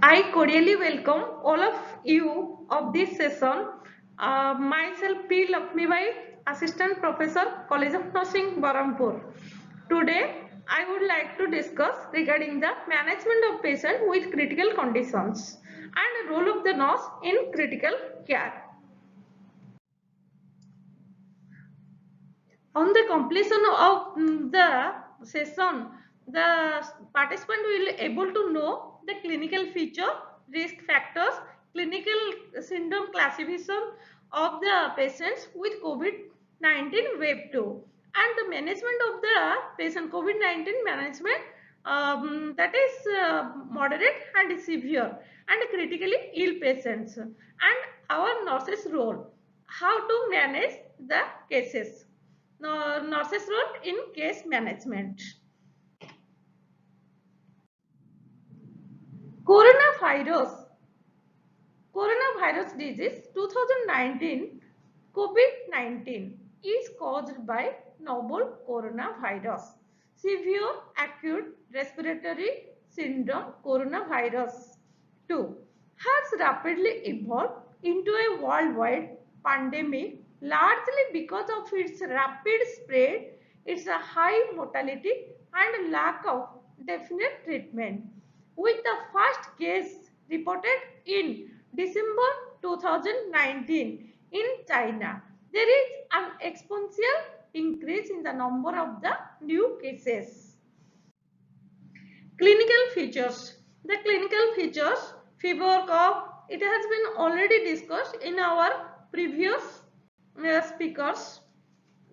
I cordially welcome all of you of this session. Myself P. Lakshmibai, Assistant Professor, College of Nursing, Barampur. Today, I would like to discuss regarding the management of patients with critical conditions and role of the nurse in critical care. On the completion of the session, the participant will able to know the clinical feature, risk factors, clinical syndrome classification of the patients with COVID-19 wave 2 and the management of the patient COVID-19 management, that is moderate and severe and critically ill patients, and our nurses role, how to manage the cases, nurses role in case management. Coronavirus. Coronavirus disease 2019, COVID-19 is caused by novel coronavirus. Severe acute respiratory syndrome coronavirus 2 has rapidly evolved into a worldwide pandemic largely because of its rapid spread, its high mortality and lack of definite treatment. With the first case reported in December 2019 in China, there is an exponential increase in the number of the new cases. Clinical features. The clinical features, fever, cough, it has been already discussed in our previous speakers.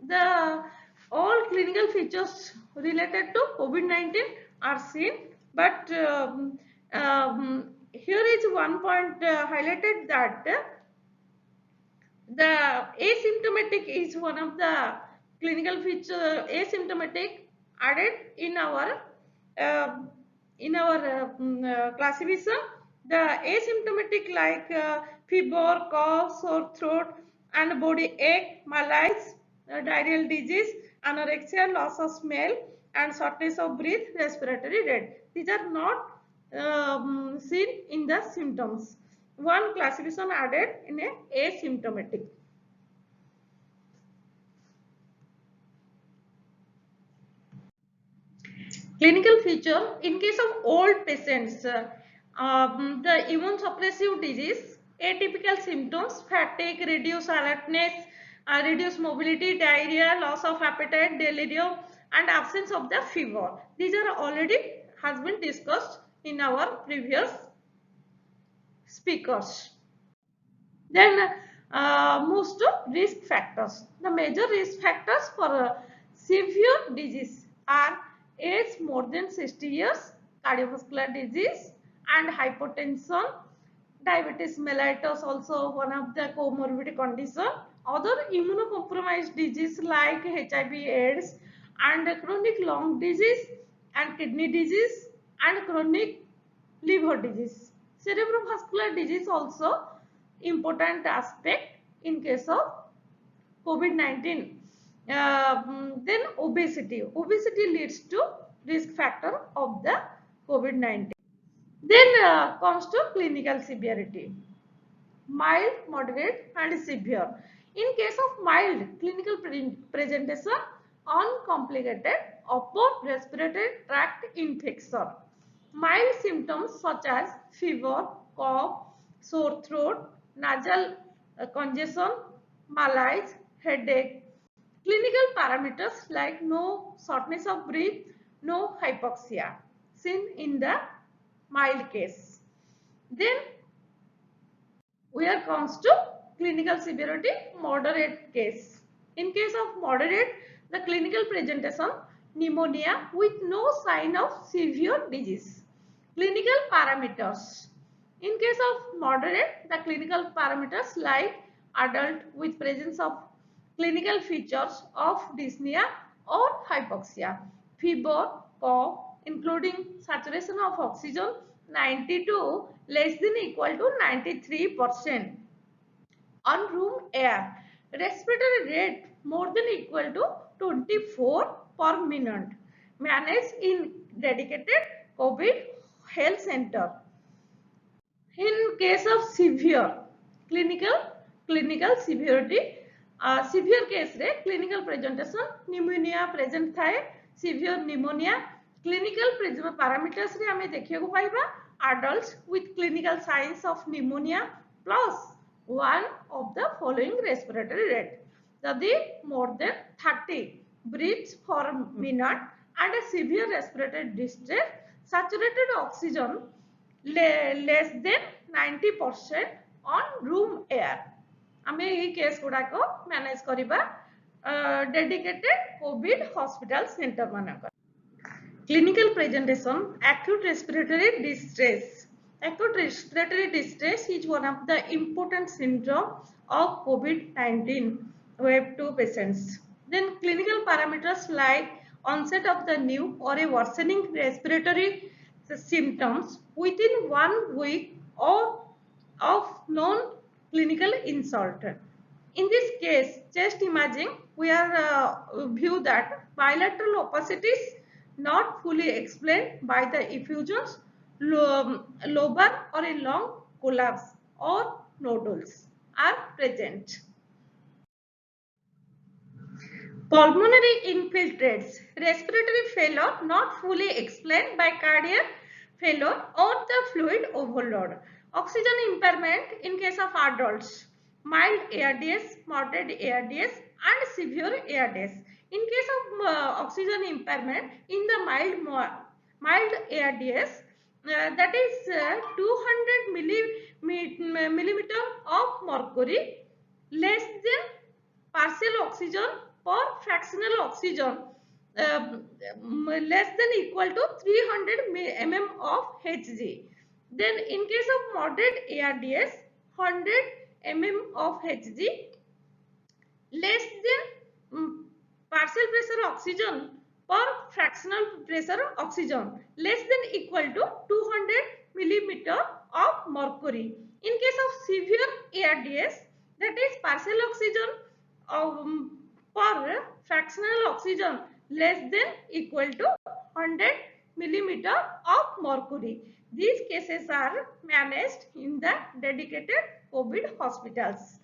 The all clinical features related to COVID-19 are seen, but here is one point highlighted that the asymptomatic is one of the clinical feature, asymptomatic added uh, in our classification. The asymptomatic like fever, cough, sore throat and body ache, malaise, diarrheal disease, anorexia, loss of smell and shortness of breath, respiratory rate. These are not seen in the symptoms. One classification added in a asymptomatic. Clinical feature in case of old patients, the immunosuppressive disease, atypical symptoms, fatigue, reduced alertness, reduced mobility, diarrhea, loss of appetite, delirium, and absence of the fever. These are already has been discussed in our previous speakers. Then moves to risk factors. The major risk factors for severe disease are age more than 60 years, cardiovascular disease and hypertension, diabetes mellitus also one of the comorbid condition, other immunocompromised disease like HIV AIDS and chronic lung disease and kidney disease and chronic liver disease. Cerebrovascular disease also important aspect in case of COVID-19. Then obesity. Obesity leads to risk factor of the COVID-19. Then comes to clinical severity. Mild, moderate and severe. In case of mild clinical presentation, uncomplicated upper respiratory tract infection. Mild symptoms such as fever, cough, sore throat, nasal congestion, malaise, headache. Clinical parameters like no shortness of breath, no hypoxia seen in the mild case. Then where comes to clinical severity, moderate case. In case of moderate, the clinical presentation, pneumonia with no sign of severe disease. Clinical parameters. In case of moderate, the clinical parameters like adult with presence of clinical features of dyspnea or hypoxia, fever, cough, including saturation of oxygen 92 less than equal to 93%. On room air, respiratory rate more than equal to 24 per minute. Managed in dedicated COVID health center. In case of severe clinical severity, severe case re clinical presentation pneumonia present thae, severe pneumonia. Clinical parameters re ame dekhiya ku paiba adults with clinical signs of pneumonia plus one of the following respiratory rate. Jodi more than 30 breaths per minute and a severe respiratory distress, saturated oxygen less than 90% on room air. आमे ये case गुड़ा को manage करिबा dedicated Covid hospital centre मानक. Clinical presentation, acute respiratory distress. Acute respiratory distress is one of the important symptoms of COVID-19 wave 2 patients. Then clinical parameters like onset of the new or a worsening respiratory symptoms within 1 week or of known clinical insult. In this case, chest imaging, we are view that bilateral opacities not fully explained by the effusions, lobar or a long collapse or nodules are present. Pulmonary infiltrates, respiratory failure not fully explained by cardiac failure or the fluid overload. Oxygen impairment in case of adults, mild ARDS, moderate ARDS and severe ARDS. In case of oxygen impairment in the mild ARDS, that is 200 millimeter of mercury, less than partial oxygen per fractional oxygen, less than equal to 300 mm of Hg. Then in case of moderate ARDS, 100 mm of Hg, less than partial pressure oxygen per fractional pressure oxygen, less than equal to 200 millimeter of mercury. In case of severe ARDS, that is partial oxygen per fractional oxygen less than equal to 100 millimeter of mercury. These cases are managed in the dedicated COVID hospitals.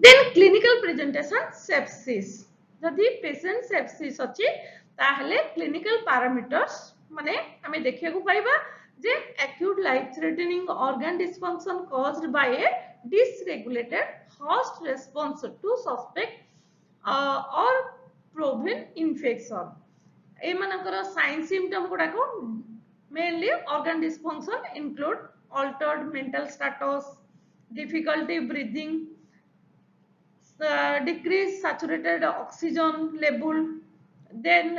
Then clinical presentation sepsis. जदि patient sepsis अछि ताहले clinical parameters माने हमें देखिया को पाइबा जे acute life threatening organ dysfunction caused by a dysregulated host response to suspect or proven infection. ए मानकर sign symptom गुडा को mainly organ dysfunction include altered mental status, difficulty breathing, decrease saturated oxygen level, then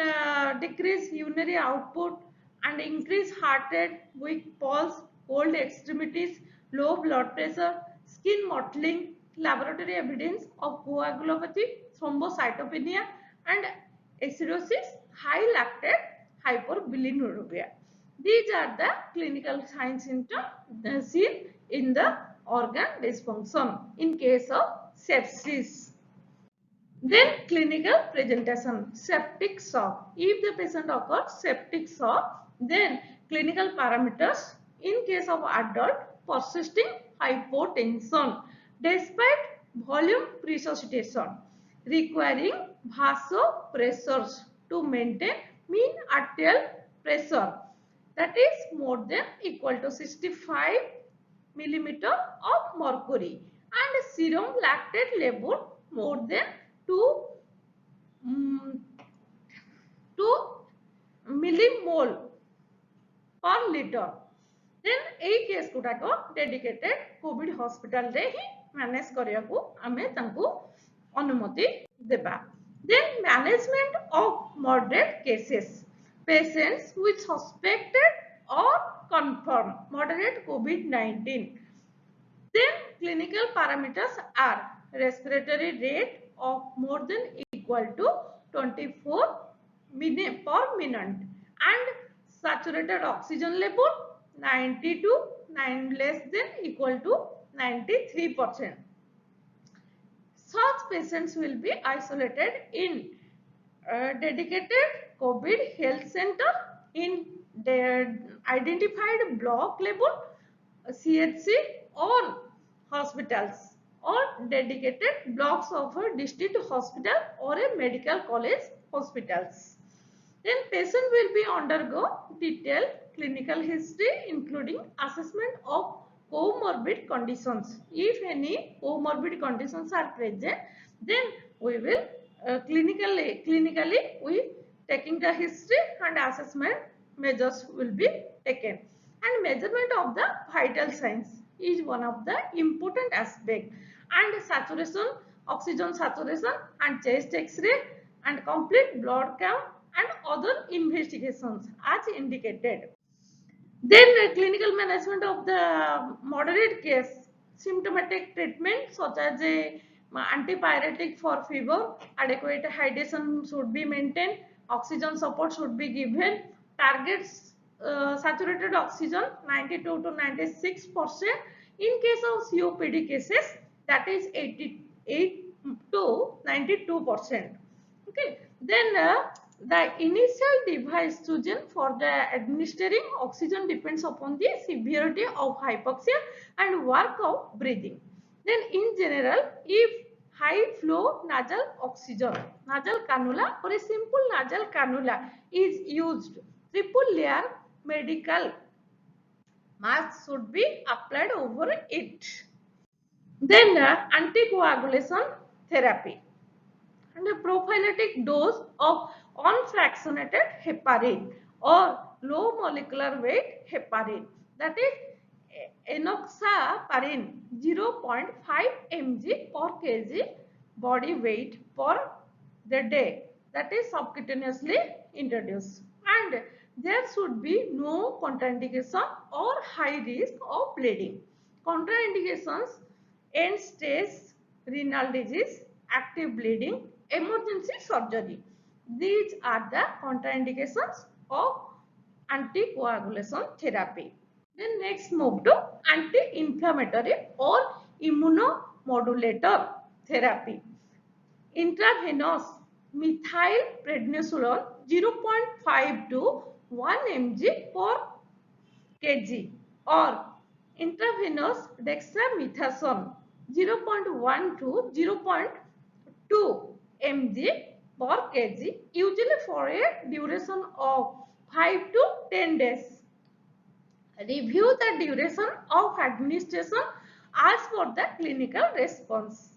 decrease urinary output and increase heart rate, weak pulse, cold extremities, low blood pressure, skin mottling, laboratory evidence of coagulopathy, thrombocytopenia and acidosis, high lactate hyperbilirubinemia. These are the clinical signs symptoms seen in the organ dysfunction in case of sepsis. Then clinical presentation, septic shock. If the patient occurs septic shock, then clinical parameters in case of adult persisting hypotension despite volume resuscitation requiring vasopressors to maintain mean arterial pressure, that is more than equal to 65 millimeter of mercury and serum lactate level more than 2 millimole per liter. Then এই case गुडा को dedicated Covid hospital रे ही manage करिया को हमें तांको अनुमति देबा. Then management of moderate cases, patients with suspected or confirmed moderate COVID-19. Then clinical parameters are respiratory rate of more than equal to 24 per minute and saturated oxygen level 90 to 9 less than equal to 93%. Such patients will be isolated in dedicated COVID health center in the identified block level CHC or hospitals or dedicated blocks of a district hospital or a medical college hospitals. Then patient will be undergo detailed clinical history including assessment of comorbid conditions. If any comorbid conditions are present, then we will clinically we taking the history and assessment measures will be taken. And measurement of the vital signs is one of the important aspect, and saturation, oxygen saturation and chest x-ray and complete blood count and other investigations as indicated. Then clinical management of the moderate case, symptomatic treatment such as a antipyretic for fever, adequate hydration should be maintained, oxygen support should be given, targets saturated oxygen 92 to 96%. In case of COPD cases, that is 88 to 92%. Okay, then the initial device chosen for the administering oxygen depends upon the severity of hypoxia and work of breathing. Then in general, if high flow nasal oxygen, nasal cannula or a simple nasal cannula is used, triple layer medical mask should be applied over it. Then anticoagulation therapy and a prophylactic dose of unfractionated heparin or low molecular weight heparin, that is enoxaparin 0.5 mg per kg body weight per the day, that is subcutaneously introduced, and there should be no contraindication or high risk of bleeding. Contraindications: end stage renal disease, active bleeding, emergency surgery. These are the contraindications of anticoagulation therapy. Then next move to anti-inflammatory or immunomodulator therapy. Intravenous methylprednisolone 0.5 to 1 mg per kg or intravenous dexamethasone 0.1 to 0.2 mg per kg, usually for a duration of 5 to 10 days. Review the duration of administration as per the clinical response.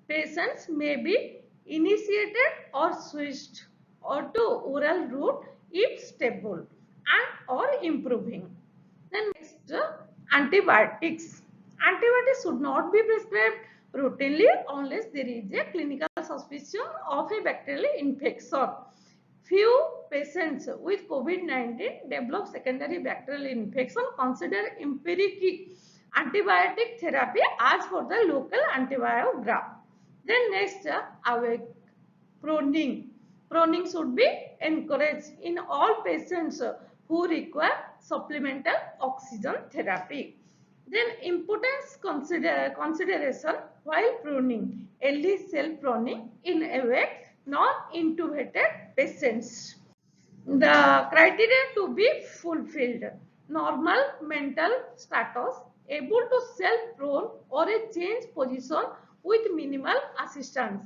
Patients may be initiated or switched or to oral route if stable and or improving. Then next, antibiotics. Antibiotics should not be prescribed routinely unless there is a clinical suspicion of a bacterial infection. Few patients with COVID-19 develop secondary bacterial infection. Consider empiric antibiotic therapy as for the local antibiogram. Then next, awake proning. Proning should be encouraged in all patients who require supplemental oxygen therapy. Then importance consideration while pruning, early self pruning in awake non-intubated patients. The criteria to be fulfilled: normal mental status, able to self-prone or a change position with minimal assistance,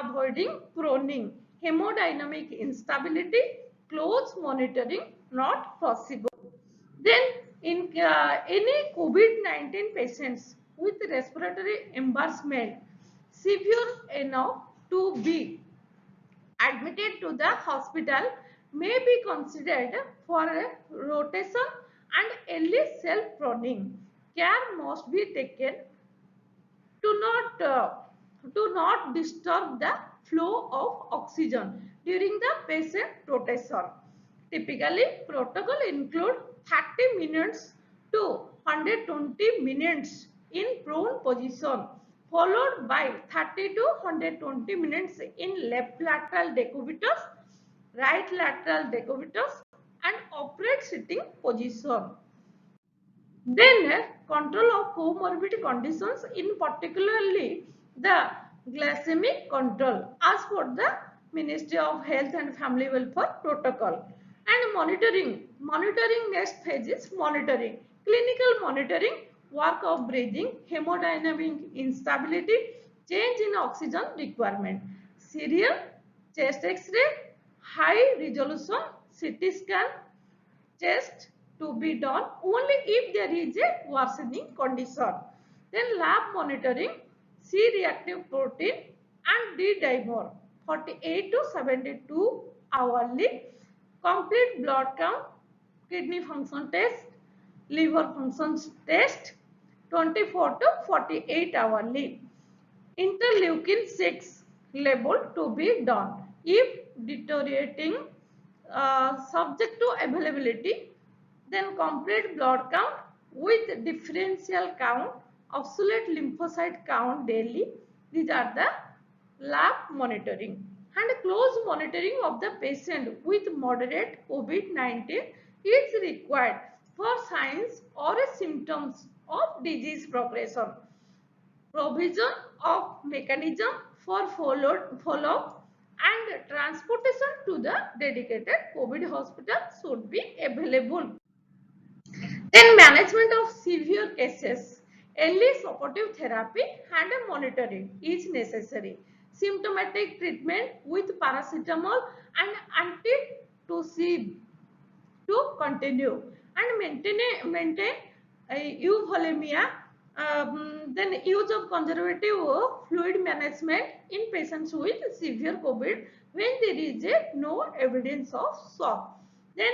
avoiding proning, hemodynamic instability, close monitoring not possible. Then in any COVID-19 patients with respiratory embarrassment severe enough to be admitted to the hospital may be considered for a rotation and early self-proning. Care must be taken to not disturb the flow of oxygen during the patient rotation. Typically, protocol include 30 minutes to 120 minutes in prone position, followed by 30 to 120 minutes in left lateral decubitus, right lateral decubitus, and upright sitting position. Then control of comorbid conditions, in particularly the glycemic control as per the Ministry of Health and Family Welfare protocol. And monitoring next phase is monitoring, clinical monitoring, work of breathing, hemodynamic instability, change in oxygen requirement, serial chest x-ray, high resolution CT scan chest to be done only if there is a worsening condition. Then lab monitoring, C-reactive protein and D-dimer 48 to 72 hourly, complete blood count, kidney function test, liver function test 24 to 48 hourly. Interleukin 6 level to be done. If deteriorating subject to availability, then complete blood count with differential count, absolute lymphocyte count daily. These are the lab monitoring. And close monitoring of the patient with moderate COVID-19 is required for signs or symptoms of disease progression. Provision of mechanism for follow-up and transportation to the dedicated COVID hospital should be available. Then management of severe cases, early supportive therapy and monitoring is necessary. Symptomatic treatment with paracetamol and antitussive to continue and maintain euvolemia. Then use of conservative fluid management in patients with severe COVID when there is no evidence of shock. Then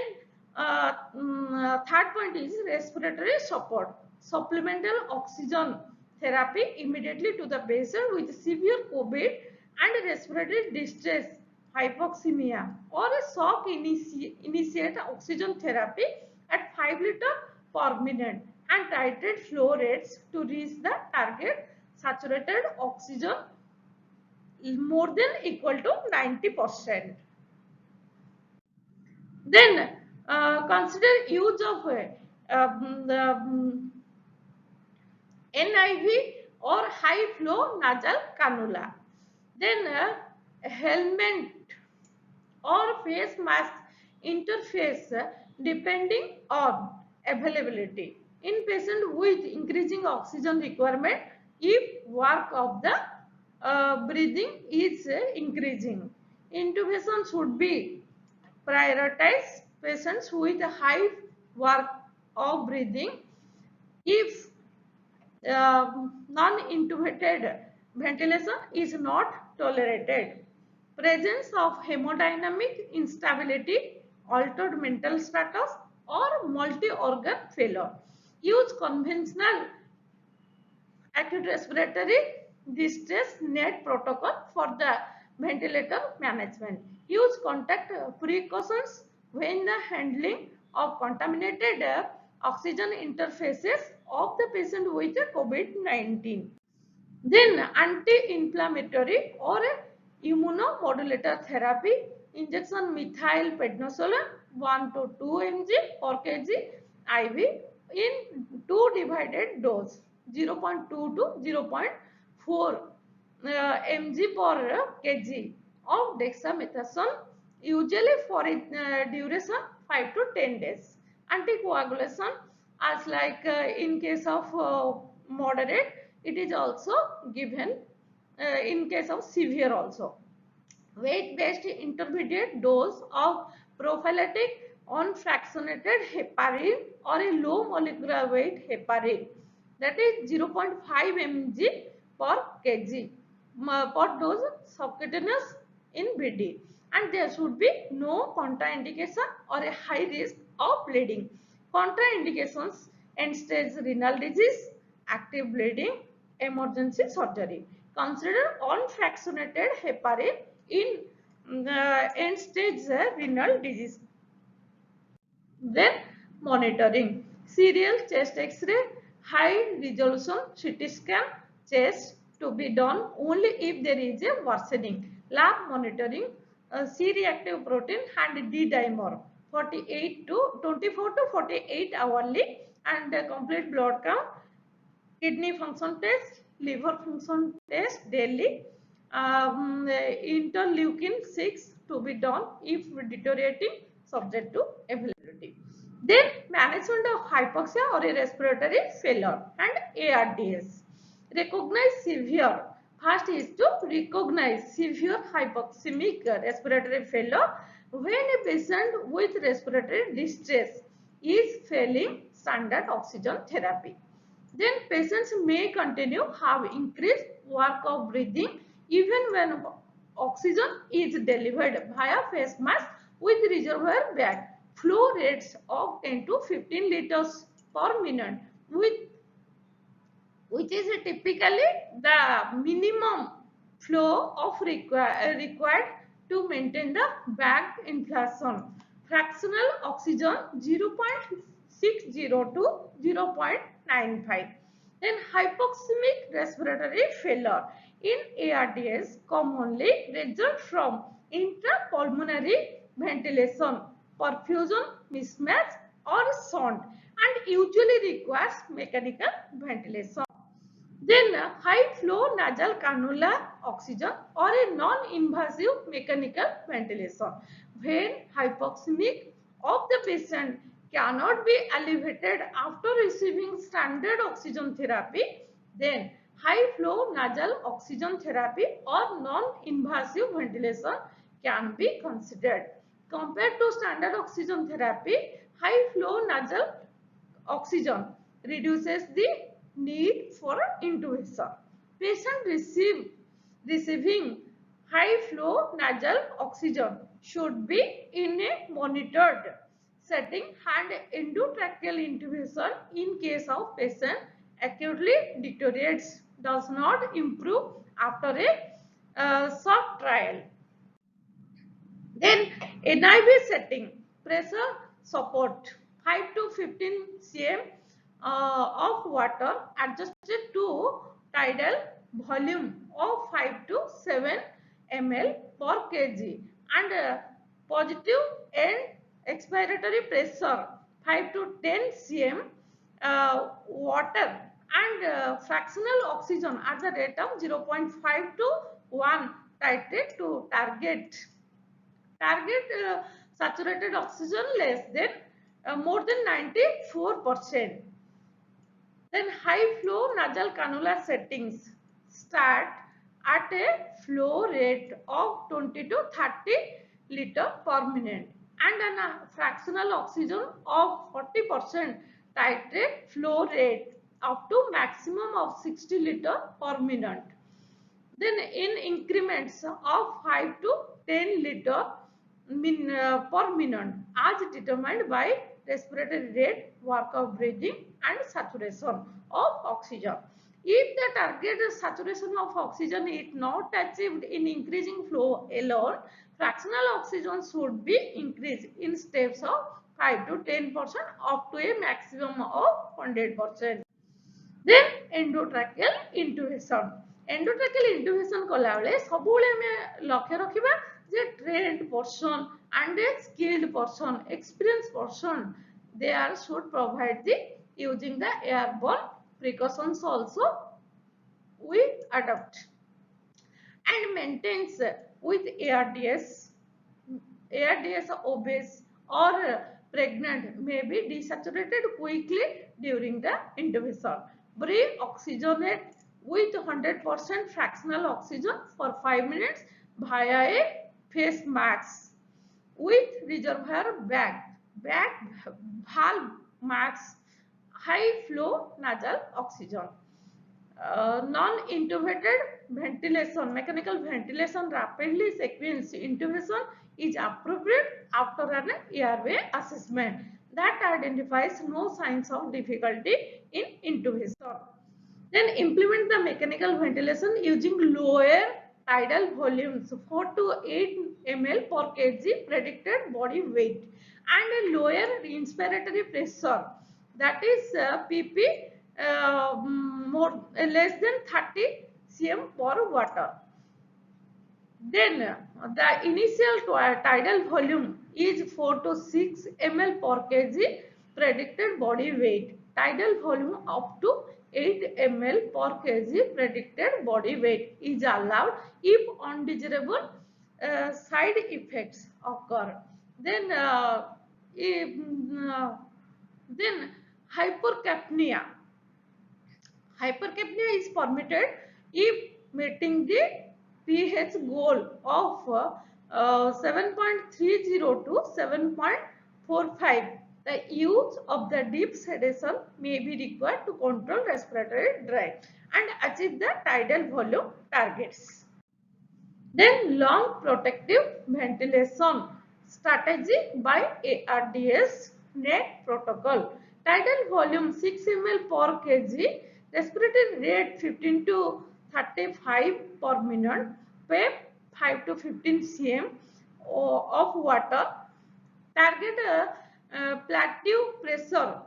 third point is respiratory support, supplemental oxygen therapy immediately to the patient with severe COVID and respiratory distress, hypoxemia or a shock initiate oxygen therapy at 5 liter per minute and titrate flow rates to reach the target saturated oxygen more than equal to 90%. Then consider use of the NIV or high flow nasal cannula. Then helmet or face mask interface depending on availability. In patient with increasing oxygen requirement, if work of the breathing is increasing, intubation should be prioritized. Patients with high work of breathing, if non-intubated ventilation is not tolerated. Presence of hemodynamic instability, altered mental status or multi-organ failure. Use conventional acute respiratory distress net protocol for the ventilator management. Use contact precautions when the handling of contaminated oxygen interfaces of the patient with COVID-19. Then anti-inflammatory or immunomodulator therapy, injection methyl prednisolone 1 to 2 mg per kg IV in 2 divided dose 0.2 to 0.4 mg per kg of dexamethasone, usually for a duration 5 to 10 days. Anticoagulation, as like in case of moderate, it is also given in case of severe also. Weight based intermediate dose of prophylactic unfractionated heparin or a low molecular weight heparin, that is 0.5 mg per kg per dose subcutaneous in BD, and there should be no contraindication or a high risk of bleeding. Contraindications: end stage renal disease, active bleeding, emergency surgery. Consider unfractionated heparin in end stage renal disease. Then monitoring, serial chest x-ray, high resolution CT scan chest to be done only if there is a worsening. Lab monitoring, C-reactive protein and D-dimer 48 to 24 to 48 hourly and complete blood count, kidney function test, liver function test daily, interleukin 6 to be done if deteriorating subject to availability. Then management of hypoxia or a respiratory failure and ARDS. Recognize severe. First is to recognize severe hypoxemic respiratory failure when a patient with respiratory distress is failing standard oxygen therapy. Then patients may continue have increased work of breathing even when oxygen is delivered via face mask with reservoir bag. Flow rates of 10 to 15 liters per minute which is typically the minimum flow of required to maintain the bag inflation. Fractional oxygen 0.60 to 0.95. Then hypoxemic respiratory failure in ARDS commonly result from intrapulmonary ventilation, perfusion mismatch or shunt and usually requires mechanical ventilation. Then high flow nasal cannula oxygen or a non-invasive mechanical ventilation. When hypoxemic of the patient cannot be alleviated after receiving standard oxygen therapy, then high flow nasal oxygen therapy or non-invasive ventilation can be considered. Compared to standard oxygen therapy, high flow nasal oxygen reduces the need for intubation. Patient receiving high flow nasal oxygen should be in a monitored setting and endotracheal intubation in case of patient acutely deteriorates, does not improve after a short trial. Then NIV setting, pressure support 5 to 15 cm of water adjusted to tidal volume of 5 to 7 ml per kg and positive end expiratory pressure 5 to 10 cm water and fractional oxygen at the rate of 0.5 to 1 titrate to target saturated oxygen less than more than 94%. Then high flow nasal cannula settings start at a flow rate of 20 to 30 liter per minute and a fractional oxygen of 40% titrate flow rate up to maximum of 60 liter per minute. Then in increments of 5 to 10 liter per minute as determined by respiratory rate, work of breathing and saturation of oxygen. If the target saturation of oxygen is not achieved in increasing flow alone, fractional oxygen should be increased in steps of 5 to 10% up to a maximum of 100%. Then endotracheal intubation. Endotracheal intubation कला बेले सबुले हमें लक्ष्य रखिबा जे trained person and a skilled person, experienced person, they are should provide the using the airborne precautions also we adopt and maintains with ARDS obese or pregnant may be desaturated quickly during the intubation. Breathe oxygenate with 100% fractional oxygen for 5 minutes via a face mask with reservoir bag valve mask, high flow nasal oxygen. Non-intubated ventilation, mechanical ventilation rapidly sequence intubation is appropriate after an airway assessment that identifies no signs of difficulty in intubation. Then implement the mechanical ventilation using lower tidal volumes 4 to 8 ml per kg predicted body weight and a lower inspiratory pressure, that is pp less than 30 cm per water. Then the initial tidal volume is 4 to 6 ml per kg predicted body weight. Tidal volume up to 8 ml per kg predicted body weight is allowed if undesirable side effects occur. Then then hypercapnia. Hypercapnia is permitted if meeting the pH goal of 7.30 to 7.45. The use of the deep sedation may be required to control respiratory drive and achieve the tidal volume targets. Then long protective ventilation strategy by ARDS NET protocol. Tidal volume 6 ml per kg, respiratory rate 15 to 35 per minute, PEP 5 to 15 cm of water, target plateau pressure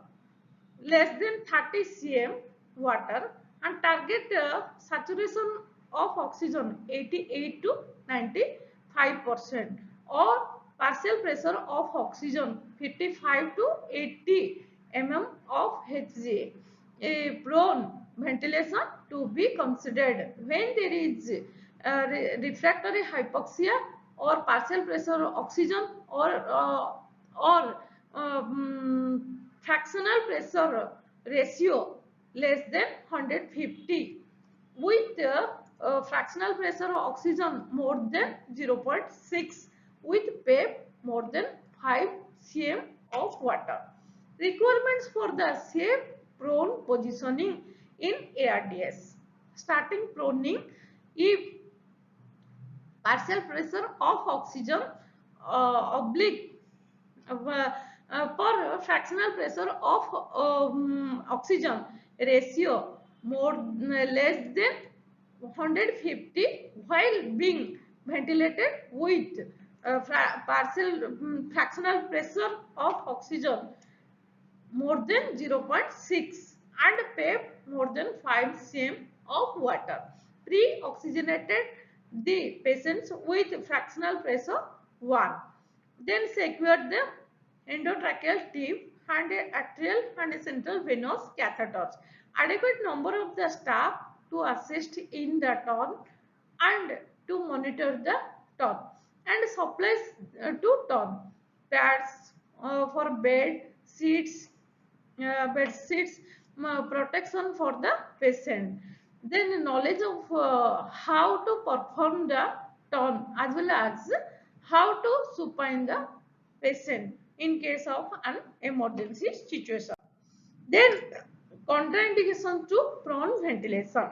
less than 30 cm water, and target saturation of oxygen 88 to 95% or partial pressure of oxygen 55 to 80 mm of HCA. A prone ventilation to be considered when there is refractory hypoxia or partial pressure of oxygen or fractional pressure ratio less than 150 with fractional pressure of oxygen more than 0.6 with PEP more than 5 cm of water. Requirements for the safe prone positioning in ARDS. Starting proning, if partial pressure of oxygen oblique per fractional pressure of oxygen ratio more less than 150 while being ventilated with partial fractional pressure of oxygen more than 0.6 and PEP more than 5 cm of water. Pre-oxygenated the patients with fractional pressure 1. Then secure the endotracheal tube and atrial and central venous catheters. Adequate number of the staff to assist in the turn and to monitor the turn and supplies to turn pads for bed sheets, protection for the patient. Then knowledge of how to perform the turn as well as how to supine the patient in case of an emergency situation. Then contraindication to prone ventilation.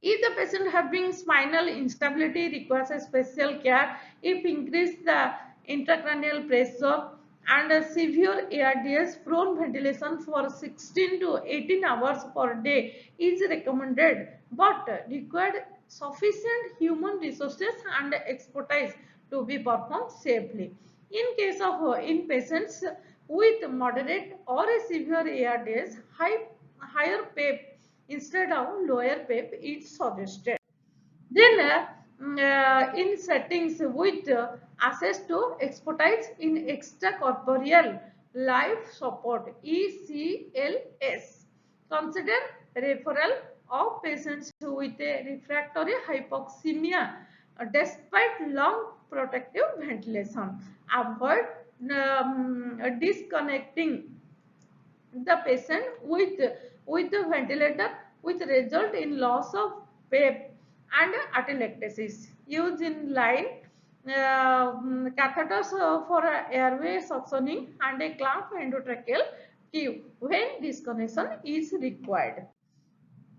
If the patient having spinal instability requires a special care, if increase the intracranial pressure and a severe ARDS, prone ventilation for 16 to 18 hours per day is recommended, but required sufficient human resources and expertise to be performed safely. In case of in patients with moderate or a severe ARDS, higher PEP instead of lower PEP is suggested. Then in settings with access to expertise in extracorporeal life support ECLS, consider referral of patients with a refractory hypoxemia despite long protective ventilation. Avoid disconnecting the patient with the ventilator with result in loss of PEP and atelectasis. Use in line catheters for airway suctioning and a clamp endotracheal tube when disconnection is required.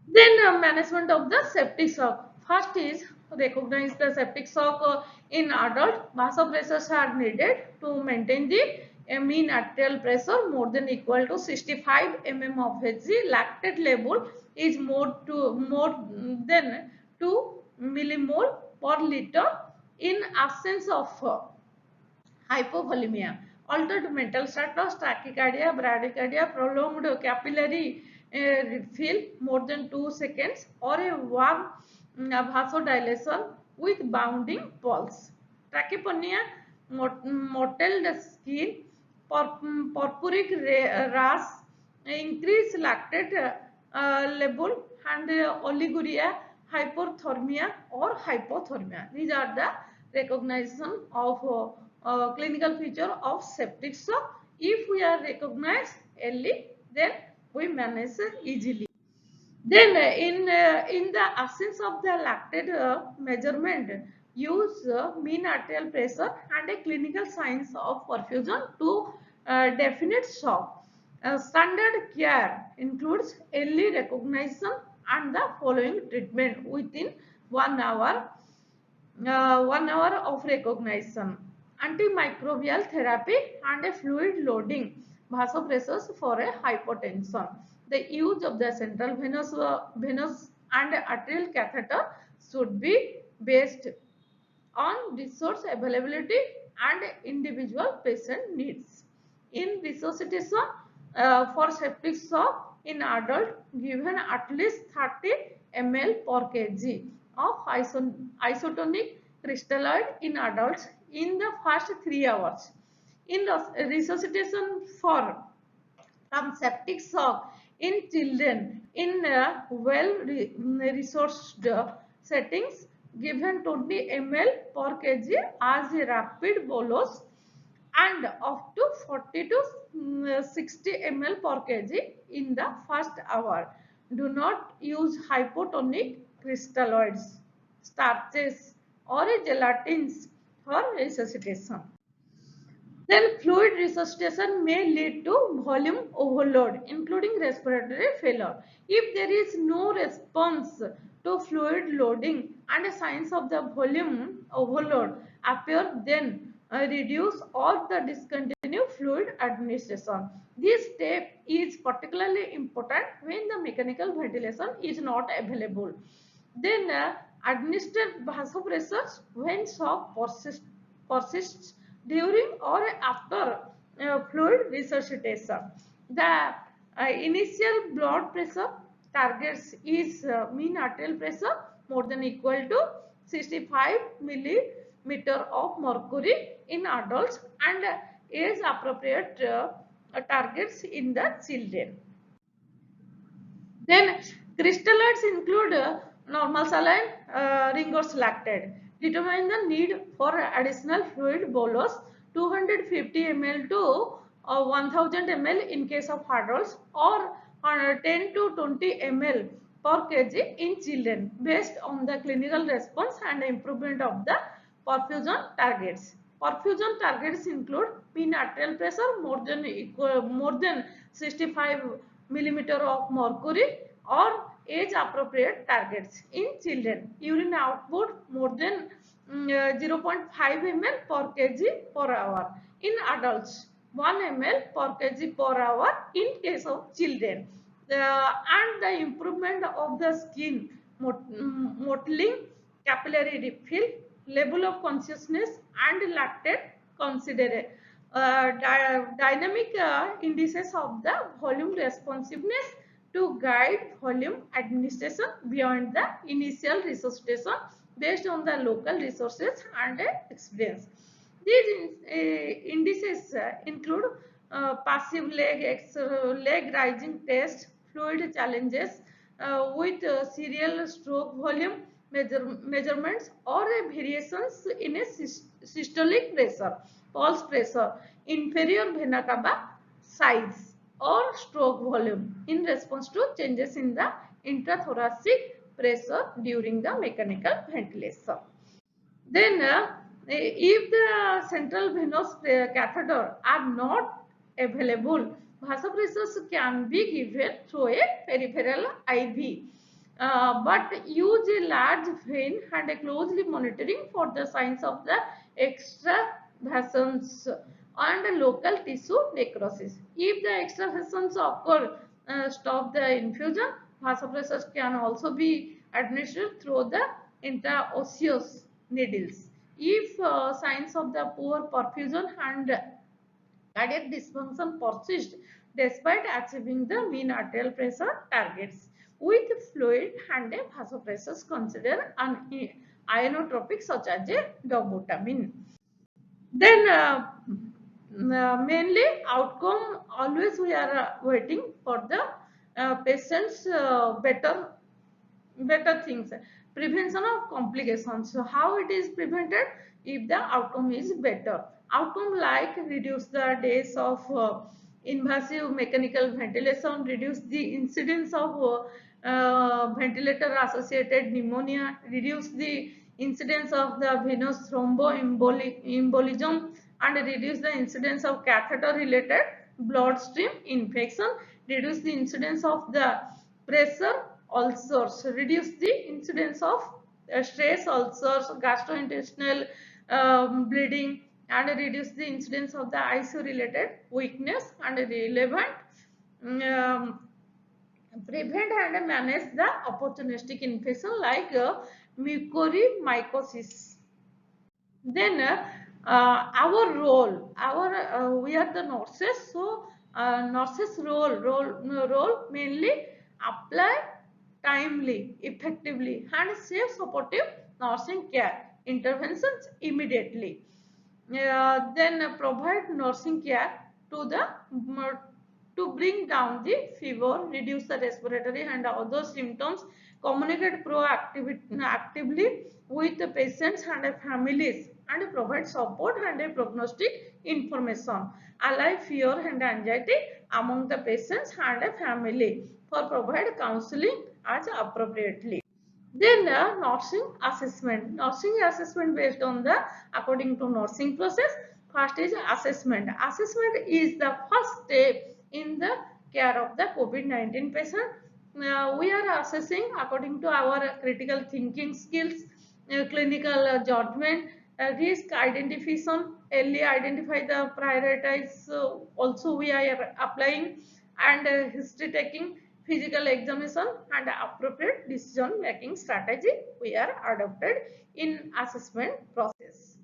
Then management of the septic shock. First is recognize the septic shock in adult. Vasopressors are needed to maintain the mean arterial pressure more than equal to 65 mm of Hg. Lactate level is more than 2 millimole per liter in absence of hypovolemia, altered mental status, tachycardia, bradycardia, prolonged capillary refill more than 2 seconds, or a warm vasodilation with bounding pulse. Trachypnea, mottled skin, purpuric rash, increased lactate level, and oliguria, hypothermia or hypothermia. These are the recognition of clinical feature of septic shock. If we are recognized early, then we manage easily. Then in the absence of the lactate measurement, use mean arterial pressure and a clinical signs of perfusion to definite shock. Standard care includes early recognition and the following treatment within 1 hour 1 hour of recognition, antimicrobial therapy and a fluid loading vasopressors for a hypotension. The use of the central venous and arterial catheter should be based on resource availability and individual patient needs. In resuscitation for septic shock in adult, given at least 30 ml per kg of isotonic crystalloid in adults in the first 3 hours. In resuscitation for from septic shock in children in well resourced settings, given 20 ml per kg as a rapid bolus and up to 40 to 60 ml per kg in the first hour. Do not use hypotonic crystalloids, starches or gelatins for resuscitation. Then fluid resuscitation may lead to volume overload, including respiratory failure. If there is no response to fluid loading and signs of the volume overload appear, then reduce or the discontinue fluid administration. This step is particularly important when the mechanical ventilation is not available. Then administer vasopressors when shock persists during or after fluid resuscitation. The initial blood pressure targets is mean arterial pressure more than equal to 65 millimeter of mercury in adults and age appropriate targets in the children. Then crystalloids include normal saline, Ringer's lactate. Determine the need for additional fluid bolus 250 ml to 1000 ml in case of adults or 10 to 20 ml per kg in children based on the clinical response and improvement of the perfusion targets. Perfusion targets include mean arterial pressure more than 65 millimeter of mercury or age appropriate targets in children. Urine output more than 0.5 ml per kg per hour in adults, 1 ml per kg per hour in case of children. And the improvement of the skin mottling, capillary refill, level of consciousness and lactate considered. Dynamic indices of the volume responsiveness to guide volume administration beyond the initial resuscitation based on the local resources and experience. These indices include passive leg rising test, fluid challenges with serial stroke volume measurements or variations in a systolic pressure, pulse pressure, inferior vena cava size or stroke volume in response to changes in the intrathoracic pressure during the mechanical ventilation. Then if the central venous catheter are not available, vasopressors can be given through a peripheral IV. But use a large vein and closely monitoring for the signs of the extravasations and local tissue necrosis. If the extravasations occur, stop the infusion. Vasopressors can also be administered through the intraosseous needles. If signs of the poor perfusion and cardiac dysfunction persist despite achieving the mean arterial pressure targets with fluid and vasopressors consider an inotropic such as a dobutamine. Then mainly outcome always we are waiting for the patients better things. Prevention of complications. So how it is prevented if the outcome is better? Outcome like reduce the days of invasive mechanical ventilation, reduce the incidence of ventilator associated pneumonia, reduce the incidence of the venous thromboembolism, and reduce the incidence of catheter related bloodstream infection, reduce the incidence of the pressure ulcers, reduce the incidence of stress ulcers, gastrointestinal bleeding, and reduce the incidence of the ICU related weakness, and relevant um, prevent and manage the opportunistic infection like mucormycosis. Then our role, our we are the nurses, so nurses role mainly apply timely, effectively, and safe supportive nursing care interventions immediately. Then provide nursing care to the to bring down the fever, reduce the respiratory and other symptoms, communicate actively with the patients and the families, and provide support and a prognostic information, allay fear and anxiety among the patients and the family, for provide counseling as appropriately. Then nursing assessment based on the according to nursing process. First is assessment. Assessment is the first step in the care of the COVID-19 patient. We are assessing according to our critical thinking skills, clinical judgment, risk identification, early identify the prioritize, also we are applying, and history taking, physical examination, and appropriate decision making strategy we are adopted in assessment process.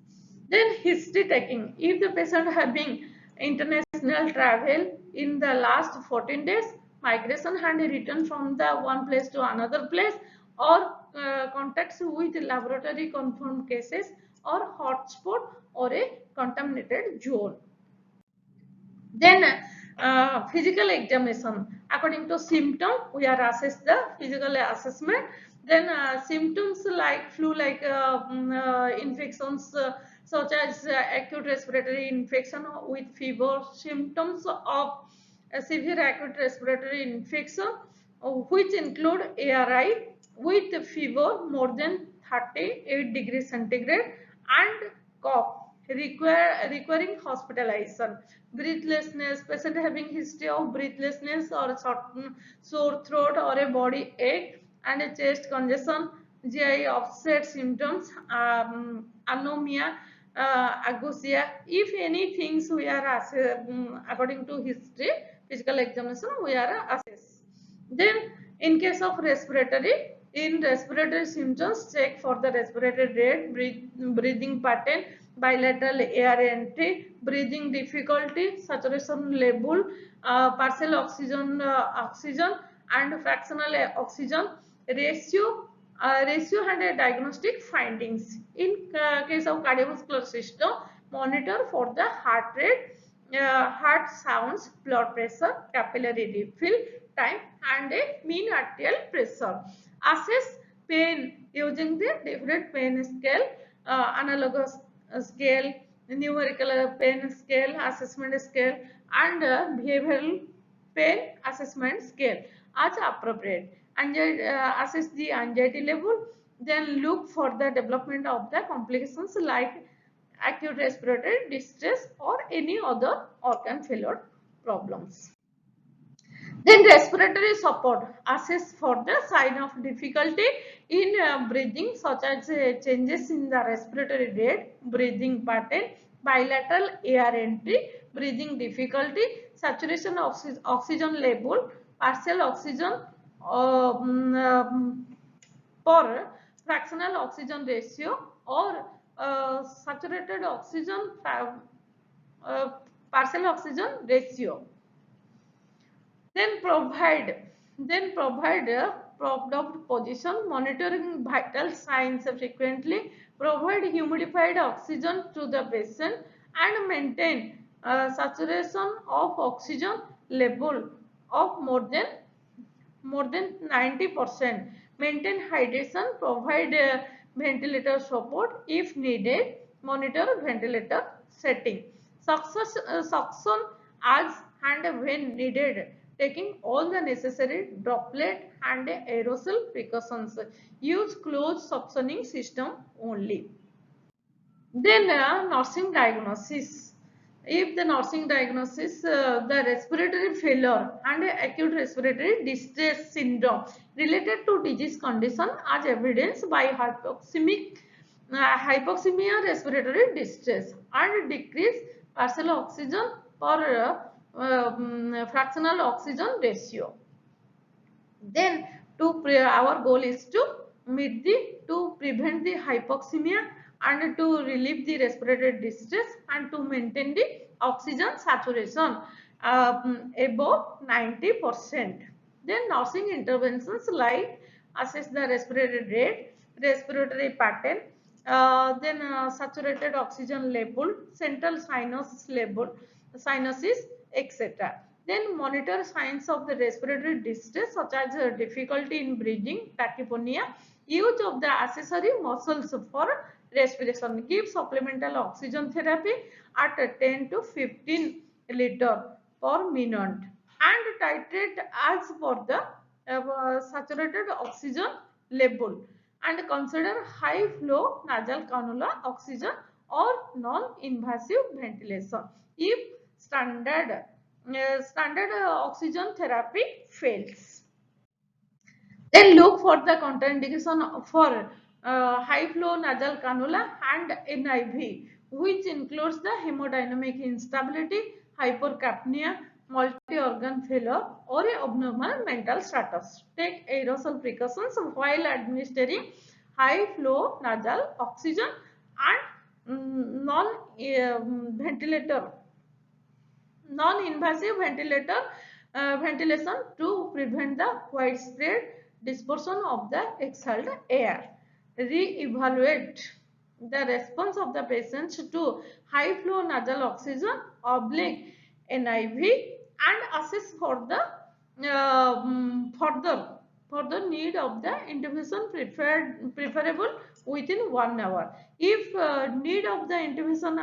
Then history taking. If the patient having international travel in the last 14 days, migration and return from the one place to another place, or contacts with laboratory confirmed cases or hotspot or a contaminated zone. Then physical examination. According to symptom, we are assess the physical assessment. Then symptoms like flu-like infections, such as acute respiratory infection with fever, symptoms of severe acute respiratory infection, which include ARI with fever more than 38 degrees centigrade and cough requiring hospitalization, breathlessness, patient having history of breathlessness or sore throat or a body ache and a chest congestion, GI offset symptoms, anomia, agousia. If any things we are according to history, physical examination we are assess. Then in case of respiratory, in respiratory symptoms, check for the respiratory rate, breathing pattern, bilateral air entry, breathing difficulty, saturation level, partial oxygen and fractional oxygen ratio, ratio and diagnostic findings. In case of cardiovascular system, monitor for the heart rate, heart sounds, blood pressure, capillary refill time, and a mean arterial pressure. Assess pain using the different pain scale, analogous scale, numerical pain scale, assessment scale, and behavioral pain assessment scale as appropriate. Assess the anxiety level, then look for the development of the complications like acute respiratory distress or any other organ failure problems. Then respiratory support, assess for the sign of difficulty in breathing, such as changes in the respiratory rate, breathing pattern, bilateral air entry, breathing difficulty, saturation of oxygen level, partial oxygen per fractional oxygen ratio, or saturated oxygen uh, partial oxygen ratio. Then provide a propped up position, monitoring vital signs frequently, provide humidified oxygen to the patient, and maintain saturation of oxygen level of more than 90%. Maintain hydration, provide ventilator support if needed, monitor ventilator setting. Suction as and when needed, taking all the necessary droplet and aerosol precautions. Use closed suctioning system only. Then nursing diagnosis. If the nursing diagnosis, the respiratory failure and acute respiratory distress syndrome related to disease condition as evidenced by hypoxemia, respiratory distress, and decrease partial oxygen or fractional oxygen ratio. Then our goal is to prevent the hypoxemia and to relieve the respiratory distress and to maintain the oxygen saturation above 90%. Then nursing interventions like assess the respiratory rate, respiratory pattern, then saturated oxygen level, central sinus level, sinuses, etc. Then monitor signs of the respiratory distress such as difficulty in breathing, tachypnea, use of the accessory muscles for respiration. Give supplemental oxygen therapy at 10 to 15 liter per minute and titrate as per the saturated oxygen level, and consider high flow nasal cannula oxygen or non-invasive ventilation if standard oxygen therapy fails. Then look for the contraindication for high flow nasal cannula and NIV, which includes the hemodynamic instability, hypercapnia, multi-organ failure, or a abnormal mental status. Take aerosol precautions while administering high flow nasal oxygen and non-ventilator non-invasive ventilation to prevent the widespread dispersion of the exhaled air. Re-evaluate the response of the patients to high flow nasal oxygen oblique NIV and assess for the further need of the intervention preferable within 1 hour. If need of the intervention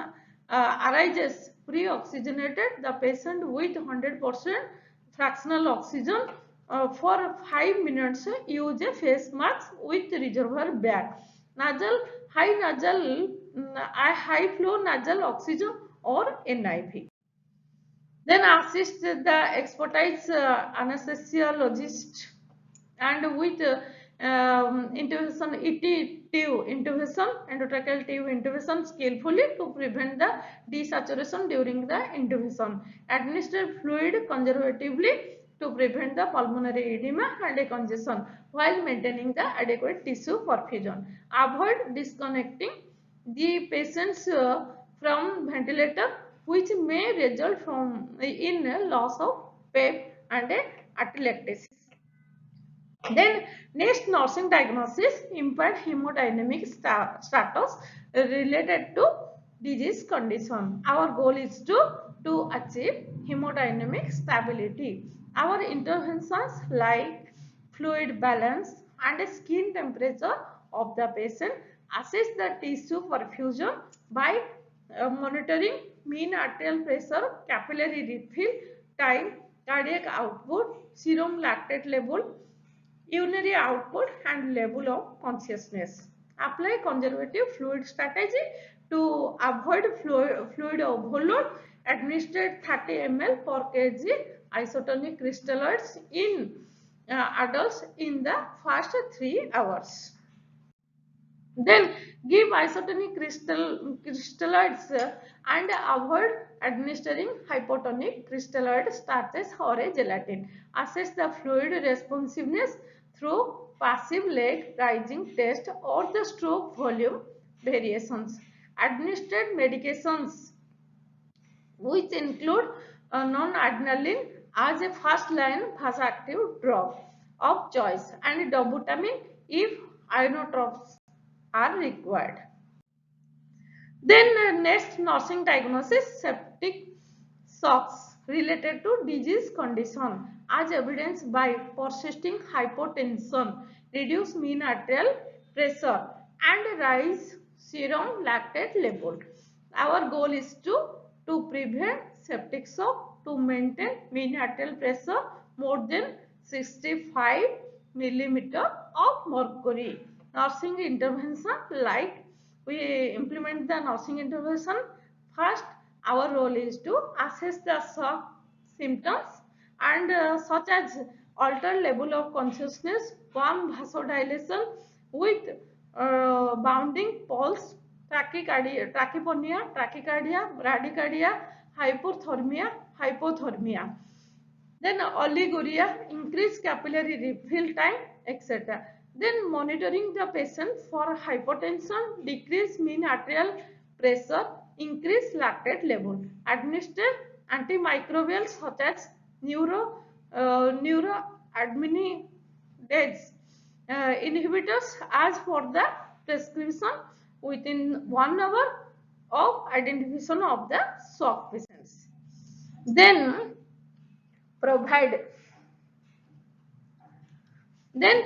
arises pre-oxygenated, the patient with 100% fractional oxygen for 5 minutes use a face mask with reservoir bag. Nasal high flow nasal oxygen or NIV. Then assist the expertise anesthesiologist and with intervention ET tube intervention, endotracheal tube intervention skillfully to prevent the desaturation during the intervention. Administer fluid conservatively to prevent the pulmonary edema and a congestion while maintaining the adequate tissue perfusion. Avoid disconnecting the patients from ventilator, which may result in a loss of PEP and atelectasis. Then next, nursing diagnosis, impaired hemodynamic status related to disease condition. Our goal is to achieve hemodynamic stability. Our interventions like fluid balance and skin temperature of the patient, assess the tissue perfusion by monitoring mean arterial pressure, capillary refill time, cardiac output, serum lactate level, urinary output, and level of consciousness. Apply conservative fluid strategy to avoid fluid overload. Administered 30 ml per kg isotonic crystalloids in adults in the first 3 hours. Then give isotonic crystalloids and avoid administering hypotonic crystalloid starches or a gelatin. Assess the fluid responsiveness through passive leg rising test or the stroke volume variations. Administered medications, which include non-adrenaline as a first line vasoactive drug of choice and dobutamine if inotropes are required. Then next, nursing diagnosis, septic shocks related to disease condition as evidenced by persisting hypotension, reduce mean arterial pressure and rise serum lactate level. Our goal is to prevent septic shock, to maintain mean arterial pressure more than 65 millimeter of mercury. Nursing intervention, like we implement the nursing intervention. First, our role is to assess the shock symptoms and such as altered level of consciousness, warm vasodilation with bounding pulse, tachycardia, bradycardia, hypothermia. Then oliguria, increase capillary refill time, etc. Then monitoring the patient for hypertension, decrease mean arterial pressure, increase lactate level. Administer antimicrobials such as neuroadminidase inhibitors as per the prescription within 1 hour of identification of the shock patients. Then provide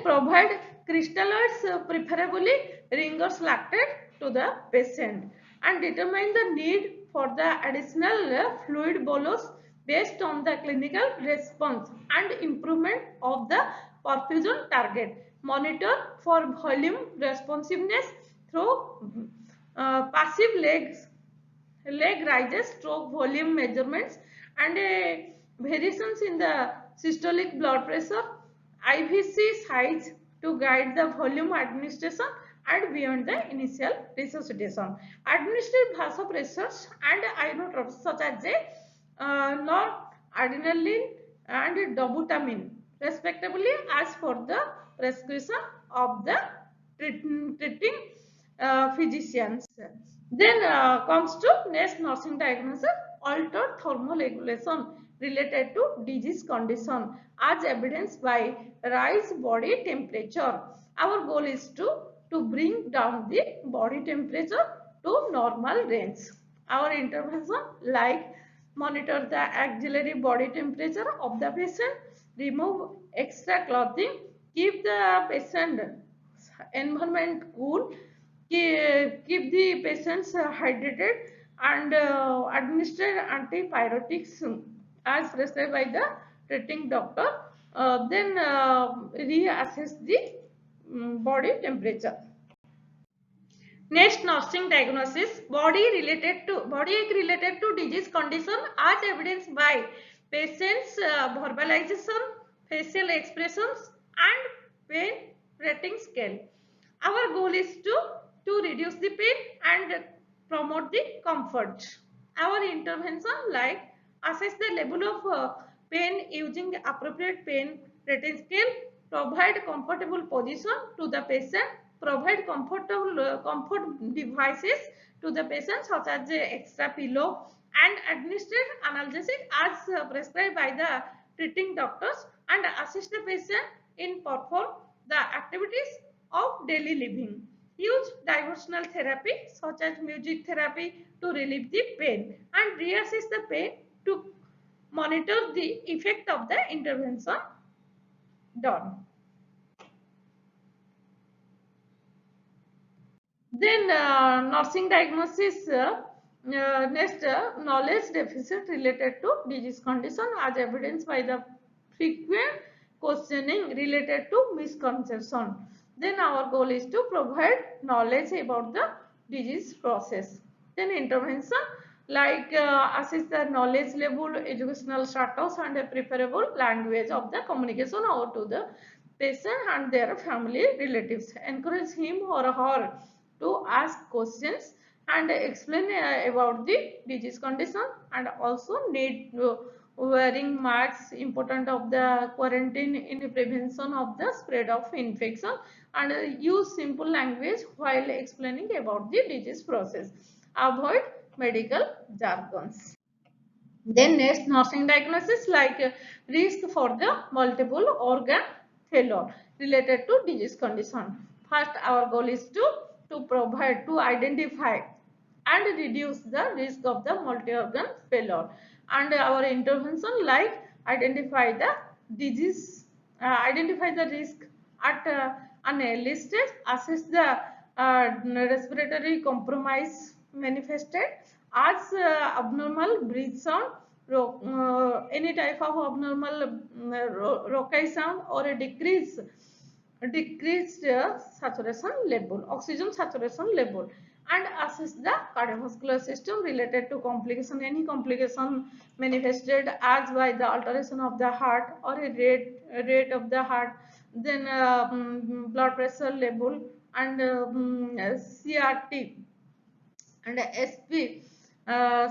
provide crystalloids, preferably Ringer's lactate, to the patient, and determine the need for the additional fluid bolus based on the clinical response and improvement of the perfusion target. Monitor for volume responsiveness through passive leg rises, stroke volume measurements, and variations in the systolic blood pressure, IVC size to guide the volume administration and beyond the initial resuscitation. Administered vasopressors and inotropics such as noradrenaline and dobutamine respectively as per the prescription of the treating physicians. Then comes to next nursing diagnosis, altered thermoregulation related to disease condition as evidenced by rise body temperature. Our goal is to bring down the body temperature to normal range. Our intervention, like monitor the auxiliary body temperature of the patient, remove extra clothing, keep the patient environment cool, keep the patients hydrated, and administer antipyrotics as prescribed by the treating doctor. Then reassess the body temperature. Next, nursing diagnosis, body ache related to disease condition as evidenced by patient's verbalization, facial expressions, and pain rating scale. Our goal is to reduce the pain and promote the comfort. Our intervention, like assess the level of pain using appropriate pain rating scale, provide comfortable position to the patient, provide comfort devices to the patient such as the extra pillow, and administer analgesic as prescribed by the treating doctors, and assist the patient in perform the activities of daily living. Use diversional therapy such as music therapy to relieve the pain, and reassess the pain to monitor the effect of the intervention done. Then nursing diagnosis, next knowledge deficit related to disease condition as evidenced by the frequent questioning related to misconception. Then our goal is to provide knowledge about the disease process. Then intervention, like assess the knowledge level, educational status, and a preferable language of the communication over to the patient and their family relatives. Encourage him or her to ask questions and explain about the disease condition, and also need wearing masks, important of the quarantine in the prevention of the spread of infection, and use simple language while explaining about the disease process. Avoid medical jargons. Then next nursing diagnosis, like risk for the multiple organ failure related to disease condition. First, our goal is to identify and reduce the risk of the multi-organ failure, and our intervention, like identify the disease, identify the risk at an early stage, assess the respiratory compromise manifested, as abnormal breath sound, any type of abnormal rocai sound, or a decreased saturation level, oxygen saturation level, and assess the cardiovascular system related to complication, any complication manifested as by the alteration of the heart or a rate of the heart, then blood pressure level, and CRT and SP, uh,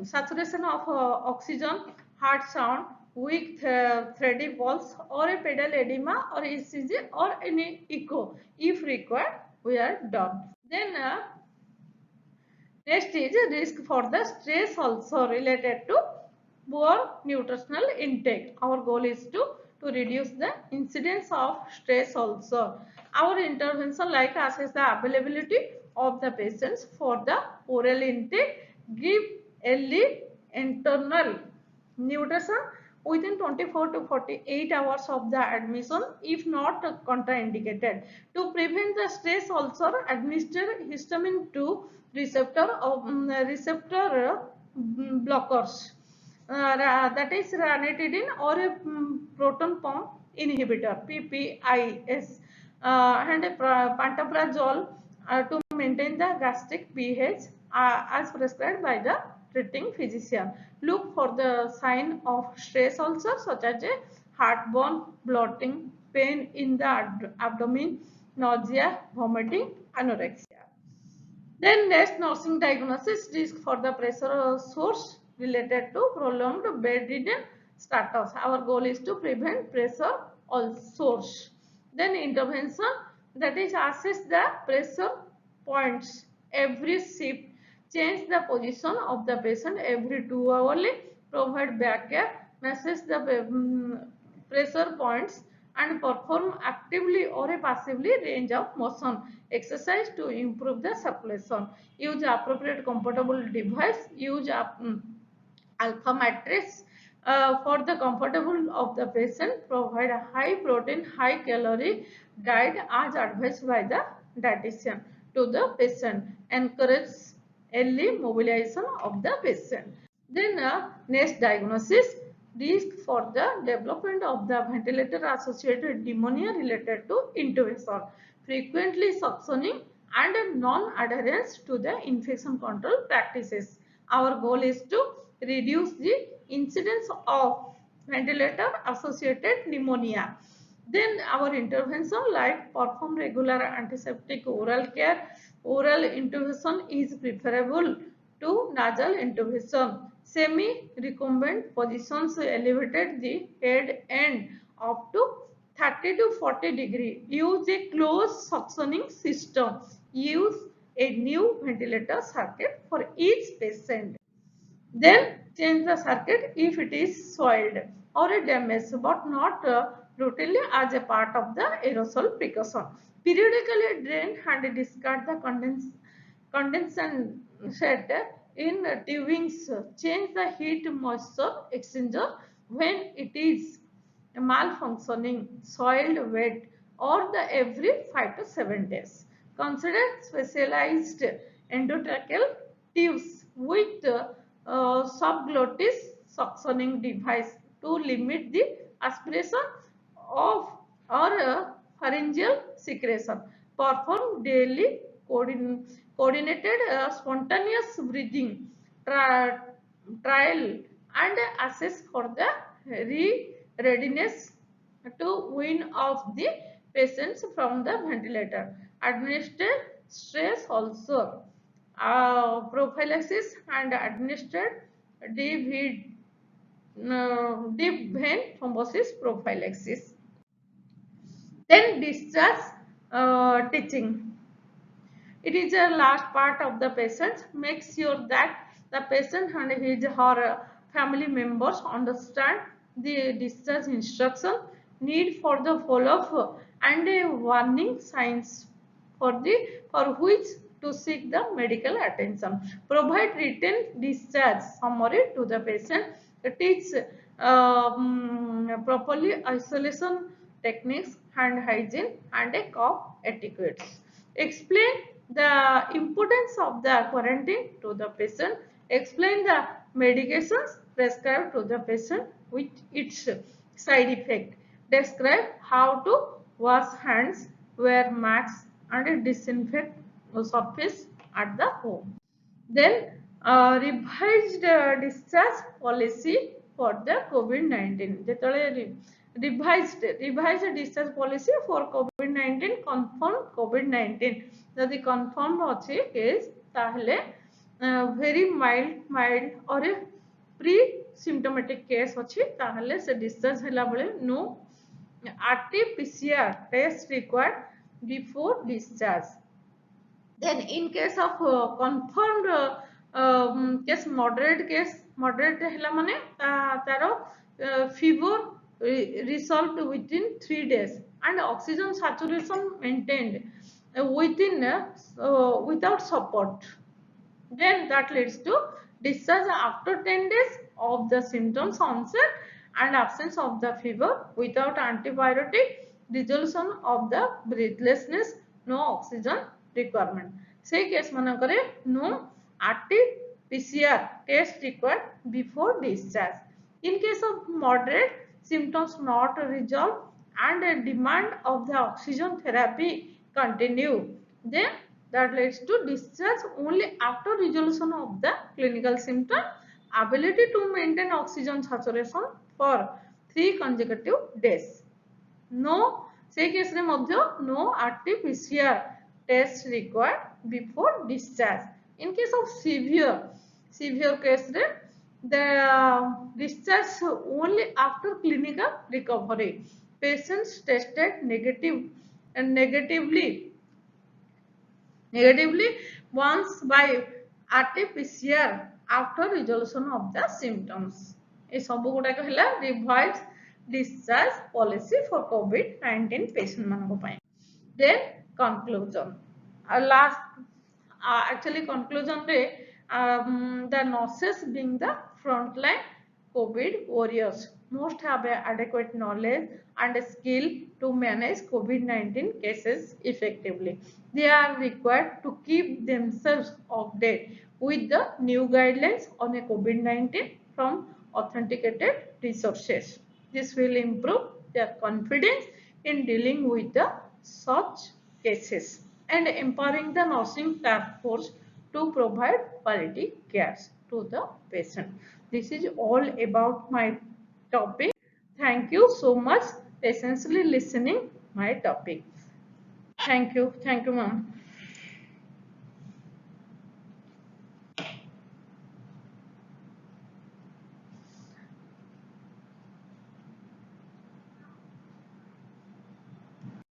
saturation of oxygen, heart sound, weak thready pulse, or a pedal edema, or ECG, or any echo. If required, we are done. Then next is a risk for the stress also related to poor nutritional intake. Our goal is to reduce the incidence of stress also. Our intervention like assess the availability of the patients for the oral intake, give early internal nutrition within 24 to 48 hours of the admission if not contraindicated. To prevent the stress also, administer histamine 2 receptor blockers, that is ranitidine or a proton pump inhibitor PPIs, and pantoprazole to maintain the gastric pH as prescribed by the treating physician. Look for the sign of stress also, such as a heartburn, bloating, pain in the abdomen, nausea, vomiting, anorexia. Then next, nursing diagnosis, risk for the pressure source related to prolonged bedridden status. Our goal is to prevent pressure all source. Then intervention, that is assess the pressure points every shift, change the position of the patient every 2 hourly, provide back care, massage the pressure points, and perform actively or passively range of motion exercise to improve the circulation. Use appropriate comfortable device, use alpha mattress for the comfortable of the patient, provide a high protein, high calorie diet as advised by the dietitian to the patient, encourage early mobilization of the patient. Then next, diagnosis, risk for the development of the ventilator associated pneumonia related to intubation, frequently suctioning, and non-adherence to the infection control practices. Our goal is to reduce the incidence of ventilator associated pneumonia. Then our intervention like perform regular antiseptic oral care. Oral intubation is preferable to nasal intubation. Semi-recumbent positions elevated the head end up to 30 to 40 degree. Use a closed suctioning system. Use a new ventilator circuit for each patient. Then change the circuit if it is soiled or damaged, but not routinely as a part of the aerosol precaution. Periodically drain and discard the condensate in tubings. Change the heat moisture exchanger when it is malfunctioning, soiled, wet, or the every 5 to 7 days. Consider specialized endotracheal tubes with subglottis suctioning device to limit the aspiration of or pharyngeal secretion. Perform daily coordinated spontaneous breathing trial and assess for the readiness to wean off the patients from the ventilator. Administer stress also. Prophylaxis and administered deep, deep vein thrombosis prophylaxis. Then discharge teaching. It is a last part of the patient. Make sure that the patient and his or her family members understand the discharge instruction, need for the follow-up, and a warning signs for which to seek the medical attention. Provide written discharge summary to the patient. Teach properly isolation techniques, hand hygiene, and a cough etiquette. Explain the importance of the quarantine to the patient, explain the medications prescribed to the patient with its side effect, describe how to wash hands, wear masks and disinfect surface at the home. Then revised discharge policy for the COVID-19. ଯେତେବେଳେ revised discharge policy for COVID-19 confirm COVID-19 ଯଦି confirm ଅଛି case ତାହେଲେ very mild or a pre symptomatic case ଅଛି ତାହେଲେ ସେ discharge ହେଲା ବେଳେ no RT-PCR test required before discharge. Then in case of confirmed case, moderate ହେଲା ମାନେ ତାର fever resolved within 3 days and oxygen saturation maintained without support, then that leads to discharge after 10 days of the symptoms onset and absence of the fever without antibiotic, resolution of the breathlessness, no oxygen requirement. Say case manakare no RT-PCR test required before discharge. In case of moderate symptoms not resolved and a demand of the oxygen therapy continue, then that leads to discharge only after resolution of the clinical symptom, ability to maintain oxygen saturation for 3 consecutive days. No, say case रे मध्य no RT-PCR test required before discharge. In case of severe case रे the discharge only after clinical recovery. Patients tested negatively once by RT-PCR after resolution of the symptoms. ये सब गुड़ा कहला revised discharge policy for COVID-19 patient मानको पाए. Then conclusion. Last actually conclusion रे the nurses being the frontline COVID warriors must have adequate knowledge and skill to manage COVID-19 cases effectively. They are required to keep themselves updated with the new guidelines on a COVID-19 from authenticated resources. This will improve their confidence in dealing with the such cases and empowering the nursing task force to provide quality care to the patient. This is all about my topic. Thank you so much patiently listening my topic. Thank you ma'am.